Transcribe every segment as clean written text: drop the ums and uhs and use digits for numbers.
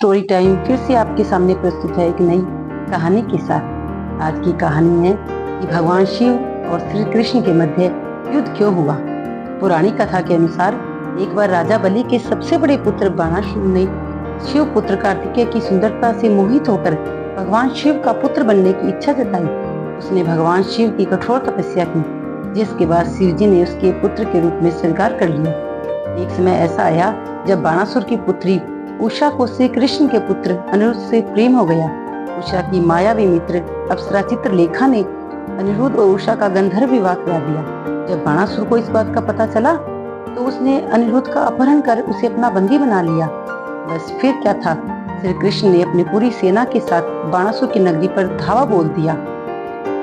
Story time फिर से आपके सामने प्रस्तुत है एक नई कहानी के साथ। आज की कहानी है कि भगवान शिव और श्री कृष्ण के मध्य युद्ध क्यों हुआ। पुरानी कथा के अनुसार एक बार राजा बलि के सबसे बड़े पुत्र बाणासुर ने शिव पुत्र कार्तिकेय की सुंदरता से मोहित होकर भगवान शिव का पुत्र बनने की इच्छा जताई। उसने भगवान शिव की कठोर तपस्या की, जिसके बाद शिव जी ने उसके पुत्र के रूप में स्वीकार कर लिया। एक समय ऐसा आया जब बाणासुर की पुत्री उषा को श्री कृष्ण के पुत्र अनिरुद्ध से प्रेम हो गया। उषा की मायावी मित्र अप्सरा चित्रलेखा ने अनिरुद्ध और उषा का गंधर्व विवाह करा दिया। जब बाणासुर को इस बात का पता चला तो उसने अनिरुद्ध का अपहरण कर उसे अपना बंदी बना लिया। बस फिर क्या था, श्री कृष्ण ने अपनी पूरी सेना के साथ बाणासुर की नगरी पर धावा बोल दिया।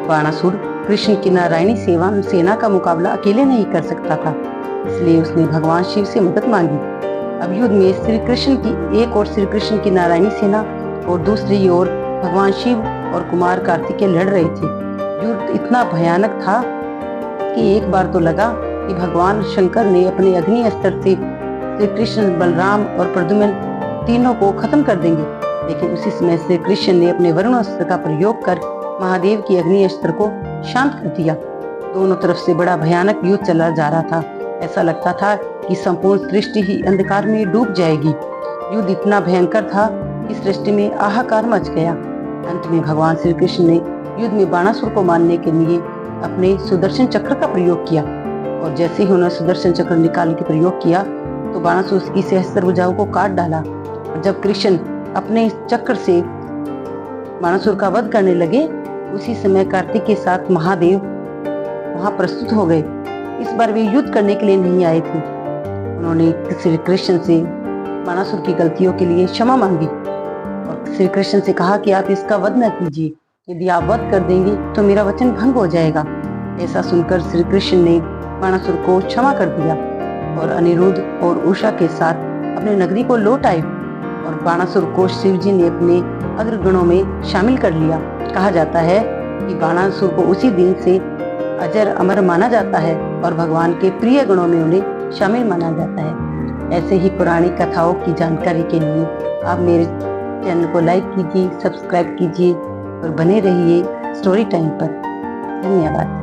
बाणासुर कृष्ण की नारायणी सेना का मुकाबला अकेले नहीं कर सकता था, इसलिए उसने भगवान शिव से मदद मांगी। अब युद्ध में श्री कृष्ण की एक ओर श्री कृष्ण की नारायणी सेना और दूसरी ओर भगवान शिव और कुमार कार्तिकेय लड़ रहे थे। युद्ध इतना भयानक था कि एक बार तो लगा कि भगवान शंकर ने अपने अग्नि अस्त्र से श्री कृष्ण, बलराम और प्रद्युम्न तीनों को खत्म कर देंगे, लेकिन उसी समय श्री कृष्ण ने अपने वरुण अस्त्र का प्रयोग कर महादेव की अग्नि अस्त्र को शांत कर दिया। दोनों तरफ से बड़ा भयानक युद्ध चला जा रहा था। ऐसा लगता था कि संपूर्ण सृष्टि ही अंधकार में डूब जाएगी। युद्ध इतना भयंकर था कि सृष्टि में हाहाकार मच गया। अंत में भगवान श्री कृष्ण ने युद्ध में बाणासुर को मारने के लिए अपने सुदर्शन चक्र का प्रयोग किया, और जैसे ही उन्होंने सुदर्शन चक्र निकालने के प्रयोग किया तो बाणासुर उसकी सहस्त्र भुजाओं को काट डाला। और जब कृष्ण अपने चक्र से बाणासुर का वध करने लगे, उसी समय कार्तिक के साथ महादेव वहां प्रस्तुत हो गए। इस बार वे युद्ध करने के लिए नहीं आए थे। उन्होंने श्री कृष्ण से बाणासुर की गलतियों के लिए क्षमा मांगी और श्री कृष्ण से कहा कि आप इसका वध न कीजिए, यदि आप वध कर देंगे तो मेरा वचन भंग हो जाएगा। ऐसा सुनकर श्री कृष्ण ने बाणासुर को क्षमा कर दिया और अनिरुद्ध और उषा के साथ अपने नगरी को लौट आए, और बाणासुर को शिव जी ने अपने अग्रगणों में शामिल कर लिया। कहा जाता है कि बाणासुर को उसी दिन से अजर अमर माना जाता है और भगवान के प्रिय गणों में उन्हें शामिल माना जाता है। ऐसे ही पुरानी कथाओं की जानकारी के लिए आप मेरे चैनल को लाइक कीजिए, सब्सक्राइब कीजिए और बने रहिए स्टोरी टाइम पर। धन्यवाद।